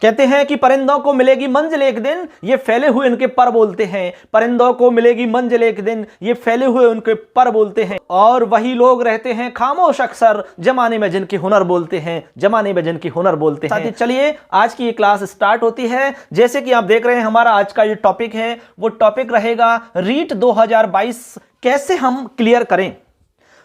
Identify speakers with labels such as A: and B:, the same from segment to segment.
A: कहते हैं कि परिंदों को मिलेगी मंजिल एक दिन, ये फैले हुए उनके पर बोलते हैं। परिंदों को मिलेगी मंजिल एक दिन, ये फैले हुए उनके पर बोलते हैं। और वही लोग रहते हैं खामोश अक्सर, जमाने में जिनके हुनर बोलते हैं, जमाने में जिनके हुनर बोलते हैं। साथी चलिए आज की ये क्लास स्टार्ट होती है। जैसे कि आप देख रहे हैं हमारा आज का ये टॉपिक है, वो टॉपिक रहेगा रीट 2022 कैसे हम क्लियर करें।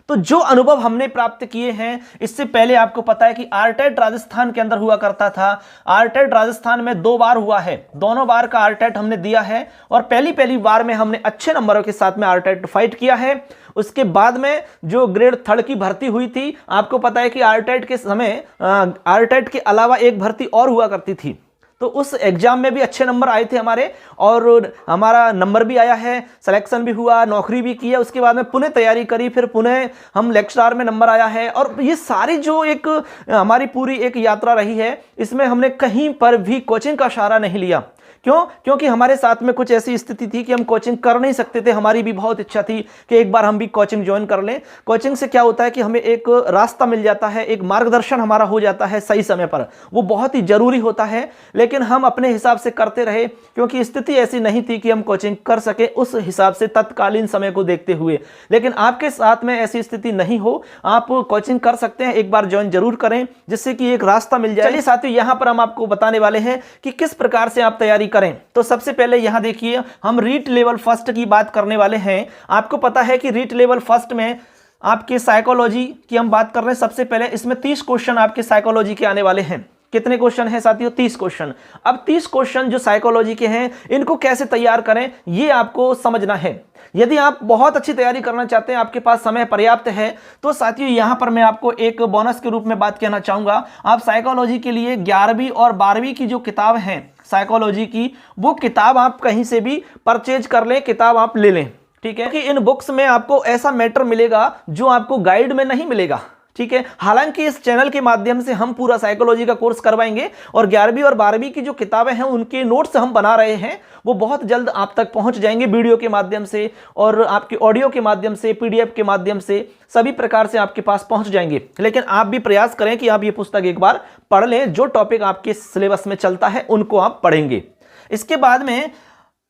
A: तो जो अनुभव हमने प्राप्त किए हैं, इससे पहले आपको पता है कि आरटेट राजस्थान के अंदर हुआ करता था। आरटेट राजस्थान में 2 बार हुआ है, दोनों बार का आरटेट हमने दिया है और पहली बार में हमने अच्छे नंबरों के साथ में आरटेट फाइट किया है। उसके बाद में जो ग्रेड 3 की भर्ती हुई थी, आपको पता है कि आरटेट के समय आरटेट के अलावा एक भर्ती और हुआ करती थी, तो उस एग्जाम में भी अच्छे नंबर आए थे हमारे और हमारा नंबर भी आया है, सिलेक्शन भी हुआ, नौकरी भी की है। उसके बाद में पुणे तैयारी करी, फिर पुणे हम लेक्चरार में नंबर आया है। और ये सारी जो एक हमारी पूरी एक यात्रा रही है, इसमें हमने कहीं पर भी कोचिंग का सहारा नहीं लिया। क्यों? क्योंकि हमारे साथ में कुछ ऐसी स्थिति थी कि हम कोचिंग कर नहीं सकते थे। हमारी भी बहुत इच्छा थी कि एक बार हम भी कोचिंग ज्वाइन कर लें। कोचिंग से क्या होता है कि हमें एक रास्ता मिल जाता है, एक मार्गदर्शन हमारा हो जाता है सही समय पर, वो बहुत ही जरूरी होता है। लेकिन हम अपने हिसाब से करते रहे क्योंकि स्थिति ऐसी नहीं थी कि हम कोचिंग कर सके उस हिसाब से तत्कालीन समय को देखते हुए। लेकिन आपके साथ में ऐसी स्थिति नहीं हो, आप कोचिंग कर सकते हैं, एक बार ज्वाइन जरूर करें जिससे कि एक रास्ता मिल जाए। चलिए साथियों, यहां पर हम आपको बताने वाले हैं कि किस प्रकार से आप तैयारी करें। तो सबसे पहले यहां देखिए, हम रीट लेवल फर्स्ट की बात करने वाले हैं। आपको पता है कि रीट लेवल फर्स्ट में आपके साइकोलॉजी की हम बात कर रहे हैं। सबसे पहले इसमें 30 क्वेश्चन आपके साइकोलॉजी के आने वाले हैं। कितने क्वेश्चन हैं साथियों? 30 क्वेश्चन। अब 30 क्वेश्चन जो साइकोलॉजी के हैं, इनको कैसे तैयार करें ये आपको समझना है। यदि आप बहुत अच्छी तैयारी करना चाहते हैं, आपके पास समय पर्याप्त है, तो साथियों यहां पर मैं आपको एक बोनस के रूप में बात कहना चाहूंगा। आप साइकोलॉजी के लिए 11वीं और 12वीं की जो किताब है साइकोलॉजी की, वो किताब आप कहीं से भी परचेज कर लें, किताब आप ले लें, ठीक है। कि इन बुक्स में आपको ऐसा मैटर मिलेगा जो आपको गाइड में नहीं मिलेगा, ठीक है। हालांकि इस चैनल के माध्यम से हम पूरा साइकोलॉजी का कोर्स करवाएंगे और 11वीं और 12वीं की जो किताबें हैं उनके नोट्स हम बना रहे हैं, वो बहुत जल्द आप तक पहुंच जाएंगे वीडियो के माध्यम से और आपके ऑडियो के माध्यम से, पीडीएफ के माध्यम से, सभी प्रकार से आपके पास पहुंच जाएंगे। लेकिन आप भी प्रयास करें कि आप ये पुस्तक एक बार पढ़ लें। जो टॉपिक आपके सिलेबस में चलता है उनको आप पढ़ेंगे। इसके बाद में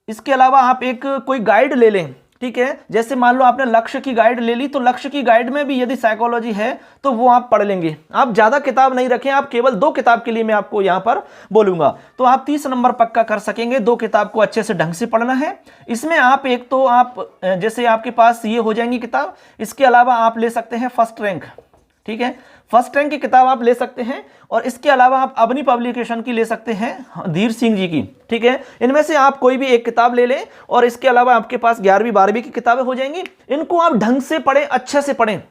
A: इसके अलावा आप एक कोई गाइड ले लें, ठीक है। जैसे मान लो आपने लक्ष्य की गाइड ले ली, तो लक्ष्य की गाइड में भी यदि साइकोलॉजी है तो वो आप पढ़ लेंगे। आप ज्यादा किताब नहीं रखें, आप केवल 2 किताब के लिए मैं आपको यहां पर बोलूंगा, तो आप 30 नंबर पक्का कर सकेंगे। 2 किताब को अच्छे से ढंग से पढ़ना है। इसमें आप एक तो आप जैसे आपके पास ये हो जाएंगी किताब, इसके अलावा आप ले सकते हैं फर्स्ट रैंक, ठीक है। फर्स्ट रैंक की किताब आप ले सकते हैं और इसके अलावा आप अपनी पब्लिकेशन की ले सकते हैं, धीर सिंह जी की, ठीक है। इनमें से आप कोई भी एक किताब ले लें और इसके अलावा आपके पास 11वीं 12वीं की किताबें हो जाएंगी। इनको आप ढंग से पढ़ें, अच्छे से पढ़ें।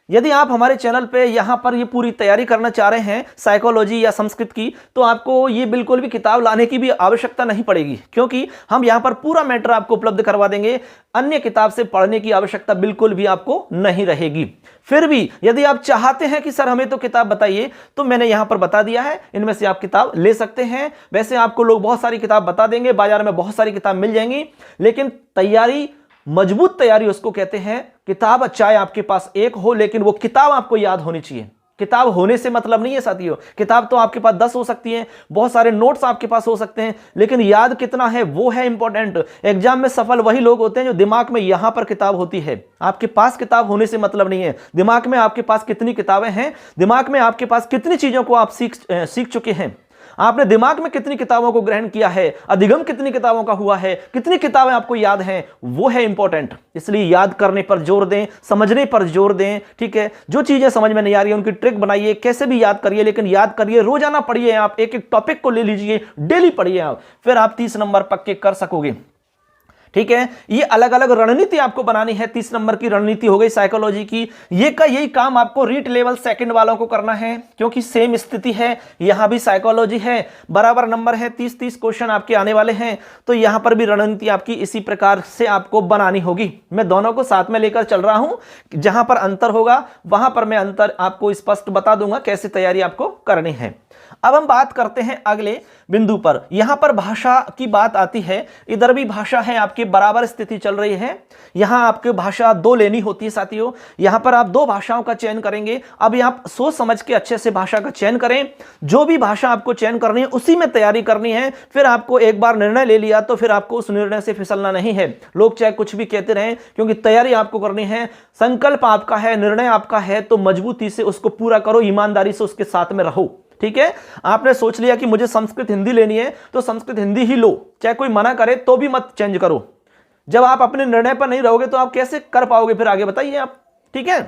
A: यदि आप हमारे चैनल पे यहाँ पर ये पूरी तैयारी करना चाह रहे हैं साइकोलॉजी या संस्कृत की, तो आपको ये बिल्कुल भी किताब लाने की भी आवश्यकता नहीं पड़ेगी, क्योंकि हम यहाँ पर पूरा मैटर आपको उपलब्ध करवा देंगे। अन्य किताब से पढ़ने की आवश्यकता बिल्कुल भी आपको नहीं रहेगी। फिर भी यदि आप चाहते हैं कि सर हमें तो किताब बताइए, तो मैंने यहाँ पर बता दिया है, इनमें से आप किताब ले सकते हैं। वैसे आपको लोग बहुत सारी किताब बता देंगे, बाजार में बहुत सारी किताब मिल जाएंगी, लेकिन तैयारी, मजबूत तैयारी उसको कहते हैं। किताब चाहे आपके पास एक हो, लेकिन वो किताब आपको याद होनी चाहिए। किताब होने से मतलब नहीं है साथियों, किताब तो आपके पास 10 हो सकती है, बहुत सारे नोट्स आपके पास हो सकते हैं, लेकिन याद कितना है वो है इंपॉर्टेंट। एग्जाम में सफल वही लोग होते हैं जो दिमाग में यहां पर किताब होती है। आपके पास किताब होने से मतलब नहीं है, दिमाग में आपके पास कितनी किताबें हैं, दिमाग में आपके पास कितनी चीजों को आप सीख चुके हैं, आपने दिमाग में कितनी किताबों को ग्रहण किया है, अधिगम कितनी किताबों का हुआ है, कितनी किताबें आपको याद हैं, वो है इंपॉर्टेंट। इसलिए याद करने पर जोर दें, समझने पर जोर दें, ठीक है। जो चीजें समझ में नहीं आ रही है उनकी ट्रिक बनाइए, कैसे भी याद करिए, लेकिन याद करिए, रोजाना पढ़िए। आप एक एक टॉपिक को ले लीजिए, डेली पढ़िए आप, फिर आप 30 नंबर पक्के कर सकोगे, ठीक है। ये अलग अलग रणनीति आपको बनानी है। 30 नंबर की रणनीति हो गई साइकोलॉजी की, ये का यही काम आपको रीट लेवल सेकंड वालों को करना है, क्योंकि सेम स्थिति है, यहां भी साइकोलॉजी है, बराबर नंबर है, 30-30 क्वेश्चन आपके आने वाले हैं, तो यहां पर भी रणनीति आपकी इसी प्रकार से आपको बनानी होगी। मैं दोनों को साथ में लेकर चल रहा हूं, जहां पर अंतर होगा वहां पर मैं अंतर आपको स्पष्ट बता दूंगा कैसे तैयारी आपको करनी है। अब हम बात करते हैं अगले बिंदु पर। यहां पर भाषा की बात आती है, इधर भी भाषा है आपकी बराबर स्थिति चल रही है। यहां आपकी भाषा 2 लेनी होती है साथियों, यहां पर आप 2 भाषाओं का चयन करेंगे। अब आप सोच समझ के अच्छे से भाषा का चयन करें, जो भी भाषा आपको चयन करनी है उसी में तैयारी करनी है। फिर आपको एक बार निर्णय ले लिया तो फिर आपको उस निर्णय से फिसलना नहीं है। लोग चाहे कुछ भी कहते रहें, क्योंकि तैयारी आपको करनी है, संकल्प आपका है, निर्णय आपका है, तो मजबूती से उसको पूरा करो, ईमानदारी से उसके साथ में रहो। ठीक है, आपने सोच लिया कि मुझे संस्कृत हिंदी लेनी है तो संस्कृत हिंदी ही लो, चाहे कोई मना करे तो भी मत चेंज करो। जब आप अपने निर्णय पर नहीं रहोगे तो आप कैसे कर पाओगे फिर आगे, बताइए आप। ठीक है,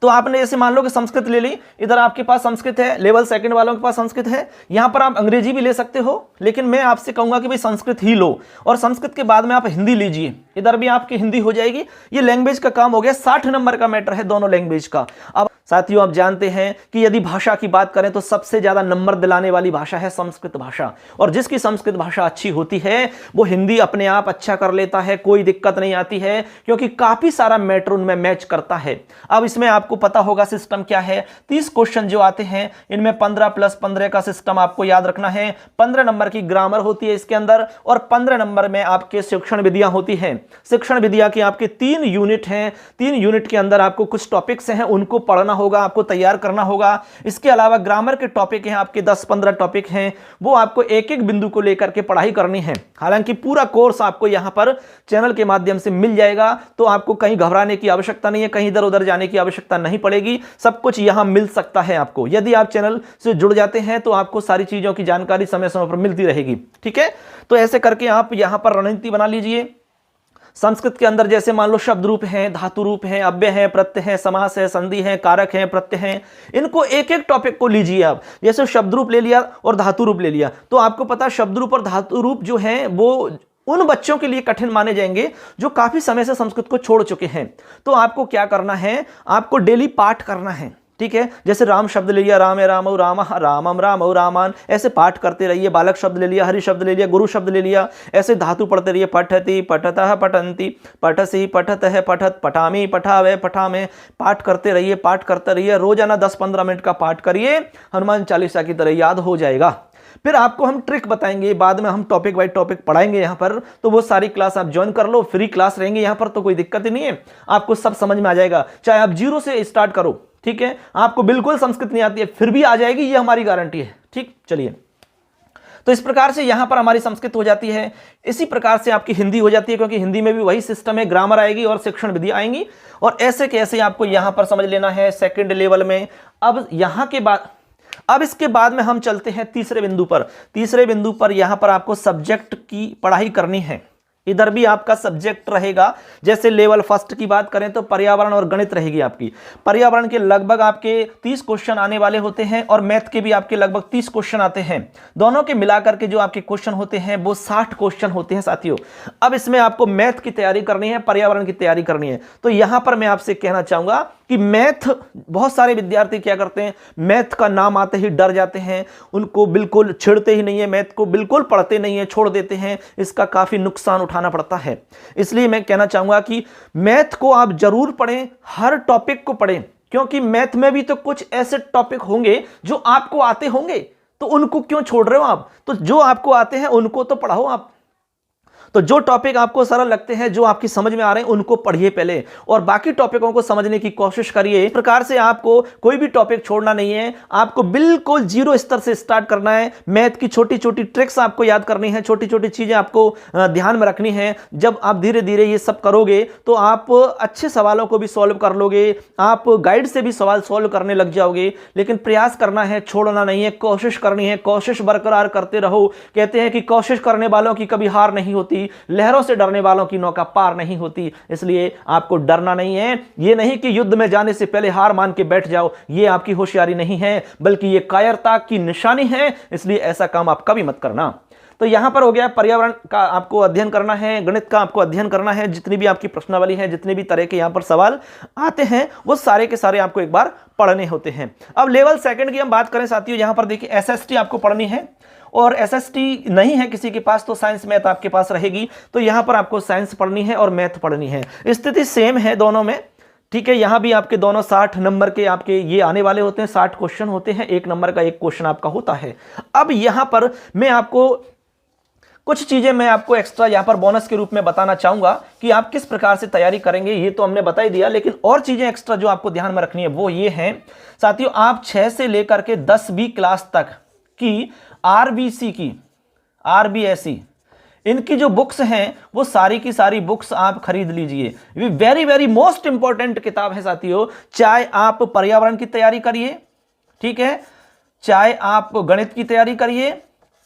A: तो आपने जैसे मान लो कि संस्कृत ले ली, इधर आपके पास संस्कृत है, लेवल सेकंड वालों के पास संस्कृत है, यहां पर आप अंग्रेजी भी ले सकते हो, लेकिन मैं आपसे कहूंगा कि भाई संस्कृत ही लो, और संस्कृत के बाद में आप हिंदी लीजिए, इधर भी आपकी हिंदी हो जाएगी। ये लैंग्वेज का काम हो गया, 60 नंबर का मैटर है दोनों लैंग्वेज का। अब साथियों आप जानते हैं कि यदि भाषा की बात करें तो सबसे ज्यादा नंबर दिलाने वाली भाषा है संस्कृत भाषा, और जिसकी संस्कृत भाषा अच्छी होती है वो हिंदी अपने आप अच्छा कर लेता है, कोई दिक्कत नहीं आती है, क्योंकि काफी सारा मैटर उनमें मैच करता है। अब इसमें आपको पता होगा सिस्टम क्या है, 30 क्वेश्चन जो आते हैं इनमें 15 + 15 का सिस्टम आपको याद रखना है। 15 नंबर की ग्रामर होती है इसके अंदर, और 15 नंबर में आपके शिक्षण विधियां होती हैं। शिक्षण विधियां की आपके 3 यूनिट हैं, 3 यूनिट के अंदर आपको कुछ टॉपिक्स हैं, उनको पढ़ना होगा, आपको तैयार करना होगा। इसके अलावा ग्रामर के टॉपिक हैं आपके 10-15 टॉपिक हैं, वो आपको एक एक बिंदु को लेकर के पढ़ाई करनी है। हालांकि पूरा कोर्स आपको यहां पर चैनल के माध्यम से मिल जाएगा, तो आपको कहीं घबराने की आवश्यकता नहीं है, कहीं इधर उधर जाने की आवश्यकता नहीं पड़ेगी, सब कुछ यहां मिल सकता है आपको। यदि आप चैनल से जुड़ जाते हैं तो आपको सारी चीजों की जानकारी समय समय पर मिलती रहेगी। ठीक है, तो ऐसे करके आप यहां पर रणनीति बना लीजिए। संस्कृत के अंदर जैसे मान लो शब्द रूप हैं, धातु रूप हैं, अव्यय हैं, प्रत्यय हैं, समास है, संधि है, कारक हैं, प्रत्यय हैं, इनको एक एक टॉपिक को लीजिए आप। जैसे शब्द रूप ले लिया और धातु रूप ले लिया, तो आपको पता शब्द रूप और धातु रूप जो हैं वो उन बच्चों के लिए कठिन माने जाएंगे जो काफी समय से संस्कृत को छोड़ चुके हैं। तो आपको क्या करना है, आपको डेली पाठ करना है। ठीक है, जैसे राम शब्द ले लिया, राम राम राम रामम राम रामान, ऐसे पाठ करते रहिए। बालक शब्द ले लिया, हरि शब्द ले लिया, गुरु शब्द ले लिया, ऐसे धातु पढ़ते रहिए। पठति पठतः पठन्ति, पठसी पठतः पठत, पठामी पठावे पठामे, पाठ करते रहिए, पाठ करते रहिए। रोजाना 10-15 मिनट का पाठ करिए, हनुमान चालीसा की तरह याद हो जाएगा। फिर आपको हम ट्रिक बताएंगे, बाद में हम टॉपिक बाय टॉपिक पढ़ाएंगे यहाँ पर, तो वो सारी क्लास आप ज्वाइन कर लो, फ्री क्लास रहेंगे यहाँ पर, तो कोई दिक्कत ही नहीं है, आपको सब समझ में आ जाएगा। चाहे आप 0 से स्टार्ट करो, ठीक है, आपको बिल्कुल संस्कृत नहीं आती है फिर भी आ जाएगी, ये हमारी गारंटी है। ठीक, चलिए, तो इस प्रकार से यहां पर हमारी संस्कृत हो जाती है, इसी प्रकार से आपकी हिंदी हो जाती है, क्योंकि हिंदी में भी वही सिस्टम है, ग्रामर आएगी और शिक्षण विधि आएंगी, और ऐसे कैसे आपको यहां पर समझ लेना है सेकंड लेवल में। अब यहां के बाद, अब इसके बाद में हम चलते हैं तीसरे बिंदु पर। तीसरे बिंदु पर यहां पर आपको सब्जेक्ट की पढ़ाई करनी है। इधर भी आपका सब्जेक्ट रहेगा, जैसे लेवल फर्स्ट की बात करें तो पर्यावरण और गणित रहेगी आपकी। पर्यावरण के लगभग आपके 30 क्वेश्चन आने वाले होते हैं, और मैथ के भी आपके लगभग 30 क्वेश्चन आते हैं। दोनों के मिलाकर के जो आपके क्वेश्चन होते हैं वो 60 क्वेश्चन होते हैं साथियों। अब इसमें आपको मैथ की तैयारी करनी है, पर्यावरण की तैयारी करनी है। तो यहां पर मैं आपसे कहना चाहूंगा कि मैथ, बहुत सारे विद्यार्थी क्या करते हैं, मैथ का नाम आते ही डर जाते हैं, उनको बिल्कुल छेड़ते ही नहीं है, मैथ को बिल्कुल पढ़ते नहीं है, छोड़ देते हैं। इसका काफी नुकसान उठाना पड़ता है। इसलिए मैं कहना चाहूंगा कि मैथ को आप जरूर पढ़ें, हर टॉपिक को पढ़ें, क्योंकि मैथ में भी तो कुछ ऐसे टॉपिक होंगे जो आपको आते होंगे, तो उनको क्यों छोड़ रहे हो आप? तो जो आपको आते हैं उनको तो पढ़ाओ आप। तो जो टॉपिक आपको सरल लगते हैं, जो आपकी समझ में आ रहे हैं, उनको पढ़िए पहले, और बाकी टॉपिकों को समझने की कोशिश करिए। इस प्रकार से आपको कोई भी टॉपिक छोड़ना नहीं है, आपको बिल्कुल 0 स्तर से स्टार्ट करना है। मैथ की छोटी छोटी ट्रिक्स आपको याद करनी है, छोटी छोटी चीजें आपको ध्यान में रखनी है। जब आप धीरे धीरे ये सब करोगे तो आप अच्छे सवालों को भी सॉल्व कर लोगे, आप गाइड से भी सवाल सॉल्व करने लग जाओगे। लेकिन प्रयास करना है, छोड़ना नहीं है, कोशिश करनी है, कोशिश बरकरार करते रहो। कहते हैं कि कोशिश करने वालों की कभी हार नहीं होती, लहरों से डरने वालों की नौका पार नहीं होती। इसलिए आपको डरना नहीं है। ये नहीं कि युद्ध में जाने से पहले हार मान के बैठ जाओ, ये आपकी होशियारी नहीं है, बल्कि ये कायरता की निशानी है। इसलिए ऐसा काम आप कभी मत करना। तो यहां पर हो गया, पर्यावरण का आपको अध्ययन करना है, गणित का आपको अध्ययन करना है, जितनी भी आपकी प्रश्नावली है, जितने भी तरह के यहां पर सवाल आते हैं, वो सारे के सारे आपको एक बार पढ़ने होते हैं। अब लेवल सेकंड की हम बात करें साथियों, यहां पर देखिए एसएसटी आपको पढ़नी है, और एसएसटी नहीं है किसी के पास तो साइंस मैथ आपके पास रहेगी। तो यहां पर आपको साइंस पढ़नी है और मैथ पढ़नी है। स्थिति सेम है दोनों में, ठीक है, यहां भी आपके दोनों 60 नंबर के आपके ये आने वाले होते हैं, 60 क्वेश्चन होते हैं, 1 नंबर का 1 क्वेश्चन आपका होता है। अब यहां पर मैं आपको कुछ चीजें मैं आपको एक्स्ट्रा यहां पर बोनस के रूप में बताना चाहूंगा कि आप किस प्रकार से तैयारी करेंगे। ये तो हमने बता ही दिया, लेकिन और चीजें एक्स्ट्रा जो आपको ध्यान में रखनी है वो ये है साथियों, आप 6 से लेकर के 10वीं क्लास तक की आरबीसी की, आरबीएसई, इनकी जो बुक्स हैं वो सारी की सारी बुक्स आप खरीद लीजिए। ये वेरी वेरी मोस्ट इंपॉर्टेंट किताब है साथियों। चाहे आप पर्यावरण की तैयारी करिए, ठीक है, चाहे आप गणित की तैयारी करिए,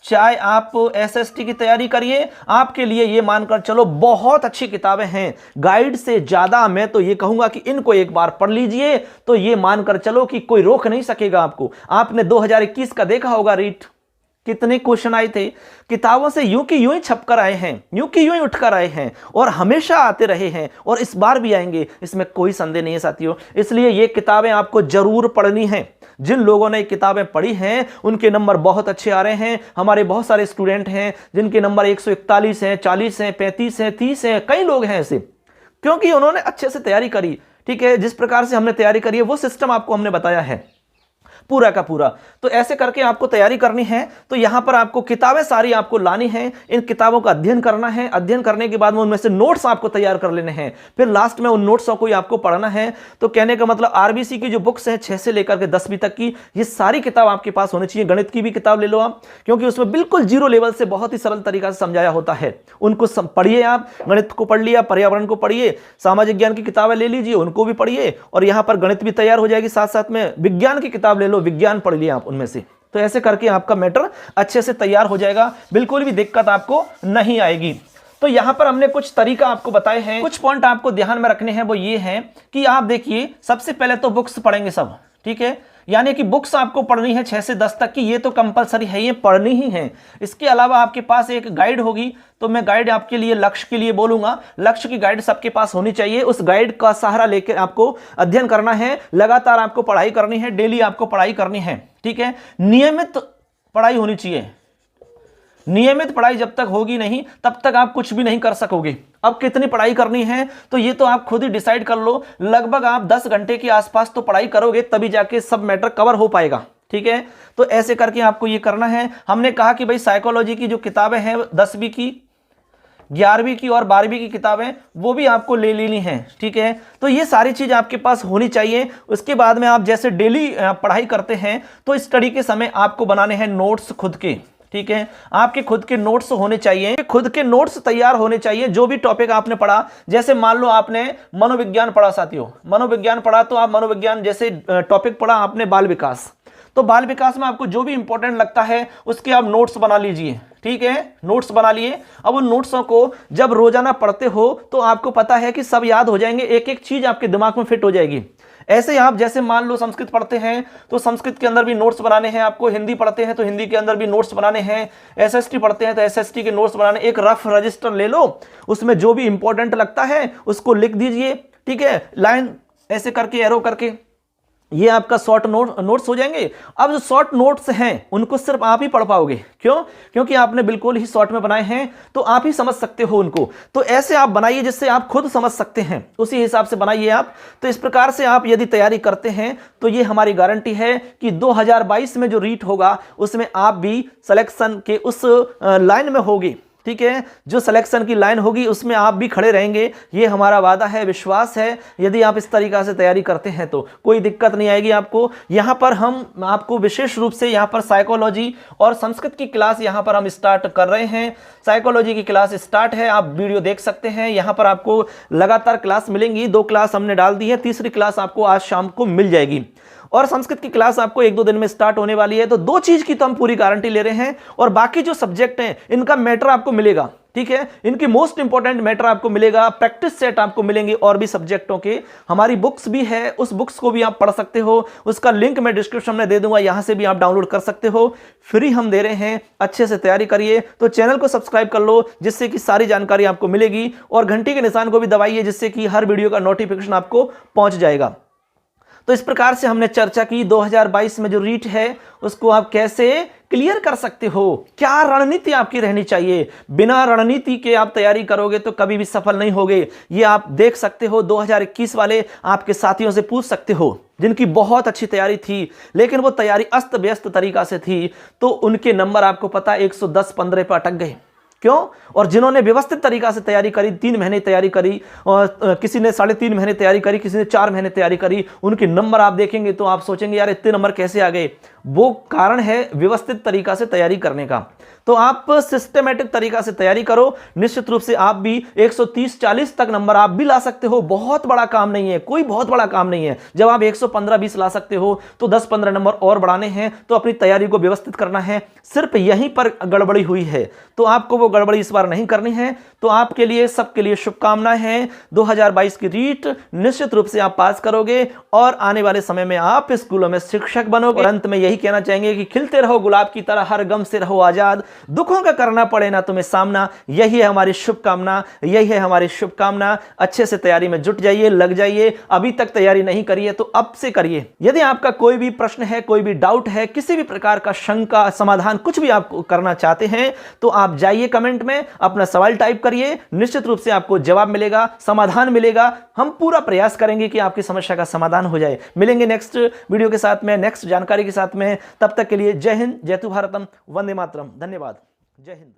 A: चाहे आप एसएसटी की तैयारी करिए, आपके लिए ये मानकर चलो बहुत अच्छी किताबें हैं। गाइड से ज्यादा मैं तो ये कहूंगा कि इनको एक बार पढ़ लीजिए, तो ये मानकर चलो कि कोई रोक नहीं सकेगा आपको। आपने 2021 का देखा होगा रीट, कितने क्वेश्चन आए थे किताबों से, यूं कि यूं ही छपकर आए हैं, यूं कि यूं ही उठकर आए हैं, और हमेशा आते रहे हैं और इस बार भी आएंगे, इसमें कोई संदेह नहीं है साथियों। इसलिए ये किताबें आपको जरूर पढ़नी है। जिन लोगों ने किताबें पढ़ी हैं उनके नंबर बहुत अच्छे आ रहे हैं। हमारे बहुत सारे स्टूडेंट हैं जिनके नंबर 141 हैं, 40 हैं, 35 हैं, 30 हैं, कई लोग हैं ऐसे, क्योंकि उन्होंने अच्छे से तैयारी करी। ठीक है, जिस प्रकार से हमने तैयारी करी है वो सिस्टम आपको हमने बताया है पूरा का पूरा। तो ऐसे करके आपको तैयारी करनी है। तो यहां पर आपको किताबें सारी आपको लानी है, इन किताबों का अध्ययन करना है। अध्ययन करने के बाद में उनमें से नोट्स आपको तैयार कर लेने हैं, फिर लास्ट में उन नोट्सों को आपको पढ़ना है। तो कहने का मतलब आरबीसी की जो बुक्स हैं 6 से लेकर के 10वीं तक की, ये सारी किताब आपके पास होनी चाहिए। गणित की भी किताब ले लो आप, क्योंकि उसमें बिल्कुल जीरो लेवल से बहुत ही सरल तरीका से समझाया होता है। उनको पढ़िए आप, गणित को पढ़ लिया, पर्यावरण को पढ़िए, सामाजिक ज्ञान की किताबें ले लीजिए, उनको भी पढ़िए, और यहां पर गणित भी तैयार हो जाएगी। साथ साथ में विज्ञान की किताब ले लो, विज्ञान पढ़ लिया उनमें से। तो ऐसे करके आपका मैटर अच्छे से तैयार हो जाएगा, बिल्कुल भी दिक्कत आपको नहीं आएगी। तो यहां पर हमने कुछ तरीका आपको बताए हैं, कुछ पॉइंट आपको ध्यान में रखने हैं। वो ये हैं कि आप देखिए, सबसे पहले तो बुक्स पढ़ेंगे सब, ठीक है, यानी कि बुक्स आपको पढ़नी है 6 से 10 तक की, ये तो कंपलसरी है, ये पढ़नी ही है। इसके अलावा आपके पास एक गाइड होगी, तो मैं गाइड आपके लिए लक्ष्य के लिए बोलूंगा। लक्ष्य की गाइड सबके पास होनी चाहिए। उस गाइड का सहारा लेकर आपको अध्ययन करना है, लगातार आपको पढ़ाई करनी है, डेली आपको पढ़ाई करनी है, ठीक है। नियमित पढ़ाई होनी चाहिए। नियमित पढ़ाई जब तक होगी नहीं तब तक आप कुछ भी नहीं कर सकोगे। अब कितनी पढ़ाई करनी है तो ये तो आप खुद ही डिसाइड कर लो। लगभग आप 10 घंटे के आसपास तो पढ़ाई करोगे, तभी जाके सब मैटर कवर हो पाएगा, ठीक है। तो ऐसे करके आपको ये करना है। हमने कहा कि भाई साइकोलॉजी की जो किताबें हैं 10वीं की, 11वीं की और 12वीं की किताबें वो भी आपको ले लेनी है, ठीक है। तो ये सारी चीज आपके पास होनी चाहिए। उसके बाद में आप जैसे डेली पढ़ाई करते हैं तो स्टडी के समय आपको बनाने हैं नोट्स खुद के, ठीक है। आपके खुद के नोट्स होने चाहिए, खुद के नोट्स तैयार होने चाहिए। जो भी टॉपिक आपने पढ़ा, जैसे मान लो आपने मनोविज्ञान पढ़ा साथियों, मनोविज्ञान पढ़ा, तो आप मनोविज्ञान जैसे टॉपिक पढ़ा आपने बाल विकास, तो बाल विकास में आपको जो भी इंपॉर्टेंट लगता है उसके आप नोट्स बना लीजिए, ठीक है। नोट्स बना लिए, अब उन नोट्सों को जब रोजाना पढ़ते हो तो आपको पता है कि सब याद हो जाएंगे, एक एक चीज आपके दिमाग में फिट हो जाएगी। ऐसे आप जैसे मान लो संस्कृत पढ़ते हैं तो संस्कृत के अंदर भी नोट्स बनाने हैं आपको, हिंदी पढ़ते हैं तो हिंदी के अंदर भी नोट्स बनाने हैं, एसएसटी पढ़ते हैं तो एसएसटी के नोट्स बनाने। एक रफ रजिस्टर ले लो, उसमें जो भी इंपॉर्टेंट लगता है उसको लिख दीजिए, ठीक है, लाइन ऐसे करके, एरो करके, ये आपका शॉर्ट नोट्स हो जाएंगे। अब जो शॉर्ट नोट्स हैं उनको सिर्फ आप ही पढ़ पाओगे, क्यों? क्योंकि आपने बिल्कुल ही शॉर्ट में बनाए हैं, तो आप ही समझ सकते हो उनको। तो ऐसे आप बनाइए जिससे आप खुद समझ सकते हैं, उसी हिसाब से बनाइए आप। तो इस प्रकार से आप यदि तैयारी करते हैं तो ये हमारी गारंटी है कि 2022 में जो रीट होगा उसमें आप भी सिलेक्शन के उस लाइन में होगी, ठीक है। जो सिलेक्शन की लाइन होगी उसमें आप भी खड़े रहेंगे, ये हमारा वादा है, विश्वास है। यदि आप इस तरीका से तैयारी करते हैं तो कोई दिक्कत नहीं आएगी आपको। यहाँ पर हम आपको विशेष रूप से यहाँ पर साइकोलॉजी और संस्कृत की क्लास यहाँ पर हम स्टार्ट कर रहे हैं। साइकोलॉजी की क्लास स्टार्ट है, आप वीडियो देख सकते हैं। यहाँ पर आपको लगातार क्लास मिलेंगी, 2 क्लास हमने डाल दी है, तीसरी क्लास आपको आज शाम को मिल जाएगी। और संस्कृत की क्लास आपको 1-2 दिन में स्टार्ट होने वाली है। तो 2 चीज की तो हम पूरी गारंटी ले रहे हैं, और बाकी जो सब्जेक्ट हैं इनका मैटर आपको मिलेगा, ठीक है। इनकी मोस्ट इंपॉर्टेंट मैटर आपको मिलेगा, प्रैक्टिस सेट आपको मिलेंगे, और भी सब्जेक्टों के हमारी बुक्स भी है, उस बुक्स को भी आप पढ़ सकते हो। उसका लिंक मैं डिस्क्रिप्शन में दे दूंगा, यहां से भी आप डाउनलोड कर सकते हो, फ्री हम दे रहे हैं। अच्छे से तैयारी करिए। तो चैनल को सब्सक्राइब कर लो जिससे कि सारी जानकारी आपको मिलेगी, और घंटी के निशान को भी दबाइए जिससे कि हर वीडियो का नोटिफिकेशन आपको पहुंच जाएगा। तो इस प्रकार से हमने चर्चा की 2022 में जो रीट है उसको आप कैसे क्लियर कर सकते हो, क्या रणनीति आपकी रहनी चाहिए। बिना रणनीति के आप तैयारी करोगे तो कभी भी सफल नहीं होगे। ये आप देख सकते हो 2021 वाले आपके साथियों से पूछ सकते हो जिनकी बहुत अच्छी तैयारी थी, लेकिन वो तैयारी अस्त व्यस्त तरीका से थी, तो उनके नंबर आपको पता 110-15 पर अटक गए। क्यों? और जिन्होंने व्यवस्थित तरीका से तैयारी करी, 3 महीने तैयारी करी, और किसी ने 3.5 महीने तैयारी करी, किसी ने 4 महीने तैयारी करी, उनके नंबर आप देखेंगे तो आप सोचेंगे यार इतने नंबर कैसे आ गए। वो कारण है व्यवस्थित तरीका से तैयारी करने का। तो आप सिस्टमेटिक तरीका से तैयारी करो, निश्चित रूप से आप भी 130-40 तक नंबर आप भी ला सकते हो। बहुत बड़ा काम नहीं है, कोई बहुत बड़ा काम नहीं है। जब आप 115-20 ला सकते हो तो 10-15 नंबर और बढ़ाने हैं, तो अपनी तैयारी को व्यवस्थित करना है। सिर्फ यहीं पर गड़बड़ी हुई है, तो आपको वो गड़बड़ी इस बार नहीं करनी है। तो आपके लिए, सबके लिए शुभकामनाएं हैं। 2022 की रीट निश्चित रूप से आप पास करोगे और आने वाले समय में आप स्कूलों में शिक्षक बनोगे। और अंत में यही कहना चाहेंगे कि खिलते रहो गुलाब की तरह, हर गम से रहो आजाद, दुखों का करना पड़े ना तुम्हें सामना। यही है हमारी शुभकामना, यही है हमारी शुभकामना। अच्छे से तैयारी में जुट जाइए, लग जाइए। अभी तक तैयारी नहीं करी है तो अब से करिए। यदि आपका कोई भी प्रश्न है, कोई भी डाउट है, किसी भी प्रकार का शंका, समाधान, कुछ भी आप करना चाहते हैं तो आप जाइए कमेंट में, अपना सवाल टाइप करिए। निश्चित रूप से आपको जवाब मिलेगा, समाधान मिलेगा। हम पूरा प्रयास करेंगे कि आपकी समस्या का समाधान हो जाए। मिलेंगे नेक्स्ट वीडियो के साथ में, नेक्स्ट जानकारी के साथ में। तब तक के लिए जय हिंद, जय तु भारतम, वंदे मातरम। धन्यवाद। जय हिंद।